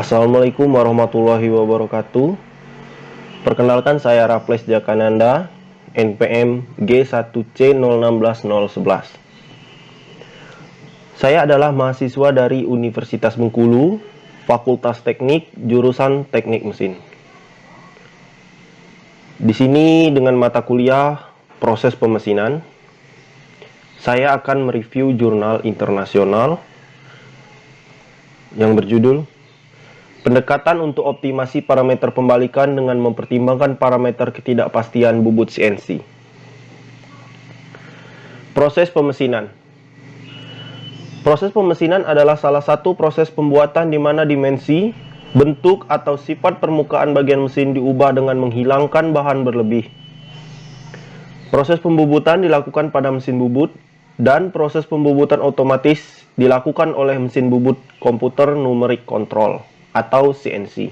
Assalamualaikum warahmatullahi wabarakatuh. Perkenalkan, saya Raffles Jakananda, NPM G1C016011. Saya adalah mahasiswa dari Universitas Bengkulu, Fakultas Teknik, jurusan Teknik Mesin. Di sini dengan mata kuliah Proses Pemesinan, saya akan mereview jurnal internasional yang berjudul Pendekatan untuk Optimasi Parameter Pembalikan dengan Mempertimbangkan Parameter Ketidakpastian Bubut CNC. Proses pemesinan. Proses pemesinan adalah salah satu proses pembuatan di mana dimensi, bentuk, atau sifat permukaan bagian mesin diubah dengan menghilangkan bahan berlebih. Proses pembubutan dilakukan pada mesin bubut, dan proses pembubutan otomatis dilakukan oleh mesin bubut komputer numeric control atau CNC.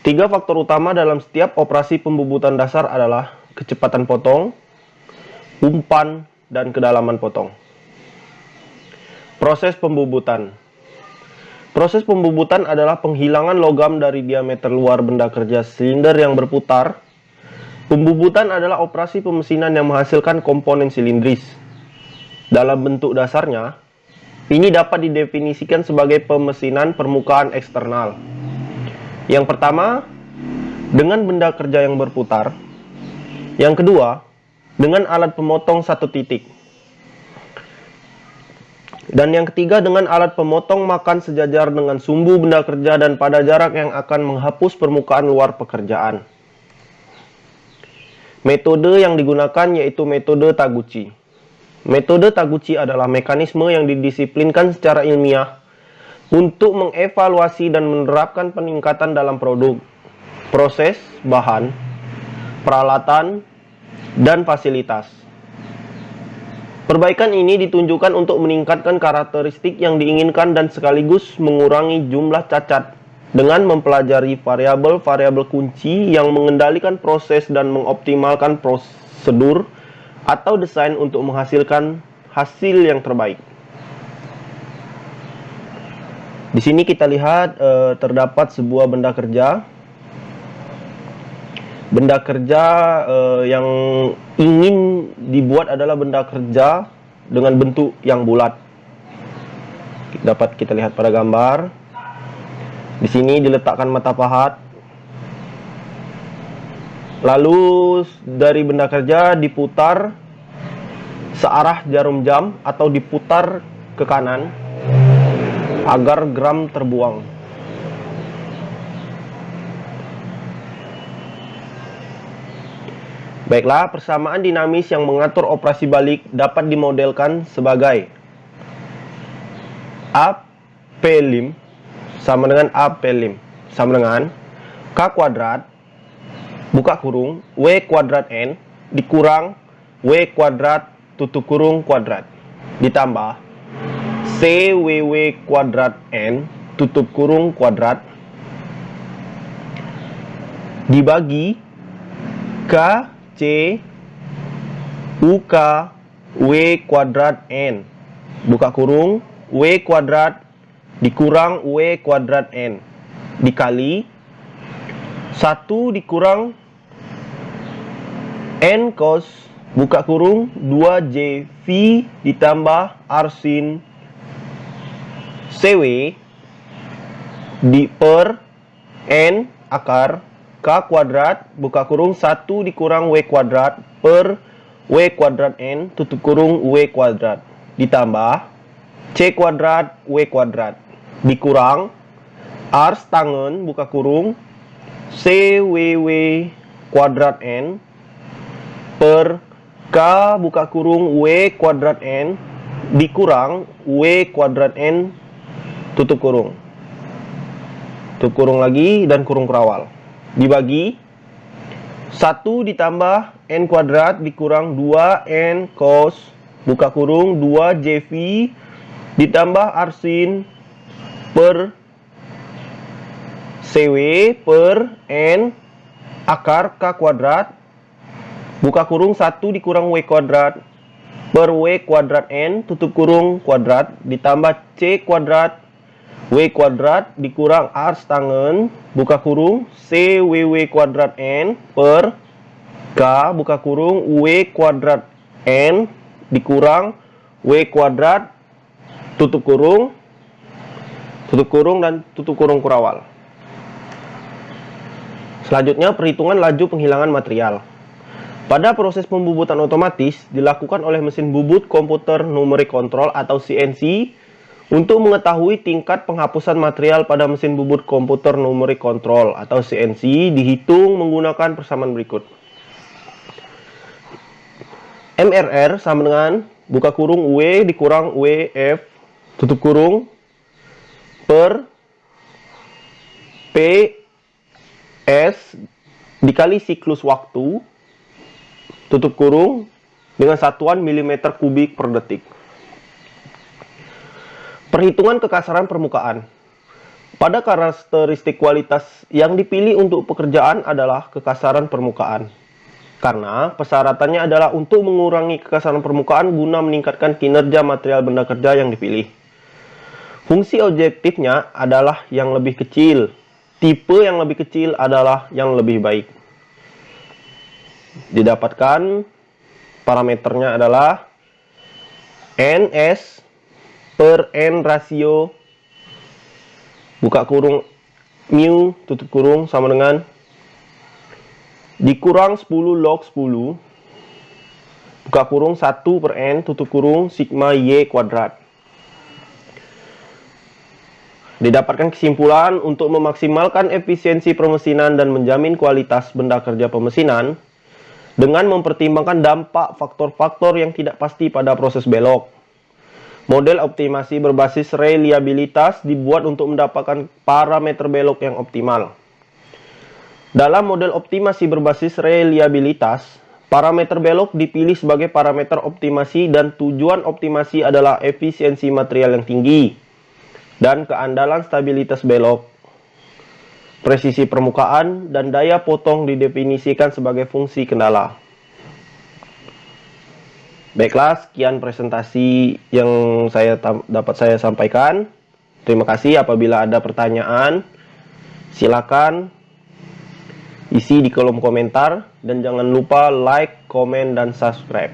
Tiga faktor utama dalam setiap operasi pembubutan dasar adalah kecepatan potong, umpan, dan kedalaman potong. Proses pembubutan. Proses pembubutan adalah penghilangan logam dari diameter luar benda kerja silinder yang berputar. Pembubutan adalah operasi pemesinan yang menghasilkan komponen silindris. Dalam bentuk dasarnya, ini dapat didefinisikan sebagai pemesinan permukaan eksternal. Yang pertama, dengan benda kerja yang berputar. Yang kedua, dengan alat pemotong satu titik. Dan yang ketiga, dengan alat pemotong makan sejajar dengan sumbu benda kerja dan pada jarak yang akan menghapus permukaan luar pekerjaan. Metode yang digunakan yaitu metode Taguchi. Metode Taguchi adalah mekanisme yang didisiplinkan secara ilmiah untuk mengevaluasi dan menerapkan peningkatan dalam produk, proses, bahan, peralatan, dan fasilitas. Perbaikan ini ditunjukkan untuk meningkatkan karakteristik yang diinginkan dan sekaligus mengurangi jumlah cacat dengan mempelajari variabel-variabel kunci yang mengendalikan proses dan mengoptimalkan prosedur atau desain untuk menghasilkan hasil yang terbaik. Di sini kita lihat terdapat sebuah benda kerja. Benda kerja yang ingin dibuat adalah benda kerja dengan bentuk yang bulat. Dapat kita lihat pada gambar. Di sini diletakkan mata pahat. Lalu dari benda kerja diputar searah jarum jam atau diputar ke kanan agar gram terbuang. Baiklah, persamaan dinamis yang mengatur operasi balik dapat dimodelkan sebagai A P lim sama dengan A P lim sama dengan K kuadrat buka kurung W kuadrat N dikurang W kuadrat tutup kurung kuadrat ditambah CWW kuadrat N tutup kurung kuadrat dibagi K C UK W kuadrat N buka kurung W kuadrat dikurang W kuadrat N dikali 1 dikurang N cos buka kurung 2J V ditambah R sin CW di per N akar K kuadrat buka kurung 1 dikurang W kuadrat per W kuadrat N tutup kurung W kuadrat ditambah C kuadrat W kuadrat dikurang R stangen buka kurung CWW kuadrat N per K buka kurung W kuadrat N dikurang W kuadrat N tutup kurung lagi dan kurung kerawal dibagi 1 ditambah N kuadrat dikurang 2N cos buka kurung 2JV ditambah R sin per CW per N akar K kuadrat buka kurung 1 dikurang W kuadrat per W kuadrat N tutup kurung kuadrat ditambah C kuadrat W kuadrat dikurang R stangen buka kurung CWW kuadrat N per K buka kurung W kuadrat N dikurang W kuadrat tutup kurung dan tutup kurung kurawal. Selanjutnya perhitungan laju penghilangan material. Pada proses pembubutan otomatis dilakukan oleh mesin bubut komputer numeric control atau CNC. Untuk mengetahui tingkat penghapusan material pada mesin bubut komputer numeric control atau CNC dihitung menggunakan persamaan berikut. MRR sama dengan buka kurung W dikurang WF tutup kurung per PS dikali siklus waktu tutup kurung dengan satuan milimeter kubik per detik. Perhitungan kekasaran permukaan. Pada karakteristik kualitas yang dipilih untuk pekerjaan adalah kekasaran permukaan. Karena persyaratannya adalah untuk mengurangi kekasaran permukaan guna meningkatkan kinerja material benda kerja yang dipilih. Fungsi objektifnya adalah yang lebih kecil. Tipe yang lebih kecil adalah yang lebih baik. Didapatkan parameternya adalah NS per N rasio buka kurung mu tutup kurung sama dengan dikurang 10 log 10 buka kurung 1 per N tutup kurung sigma Y kuadrat. Didapatkan kesimpulan untuk memaksimalkan efisiensi permesinan dan menjamin kualitas benda kerja pemesinan dengan mempertimbangkan dampak faktor-faktor yang tidak pasti pada proses belok. Model optimasi berbasis reliabilitas dibuat untuk mendapatkan parameter belok yang optimal. Dalam model optimasi berbasis reliabilitas, parameter belok dipilih sebagai parameter optimasi dan tujuan optimasi adalah efisiensi material yang tinggi dan keandalan stabilitas belok. Presisi permukaan dan daya potong didefinisikan sebagai fungsi kendala. Baiklah, sekian presentasi yang dapat saya sampaikan. Terima kasih. Apabila ada pertanyaan, silakan isi di kolom komentar dan jangan lupa like, komen, dan subscribe.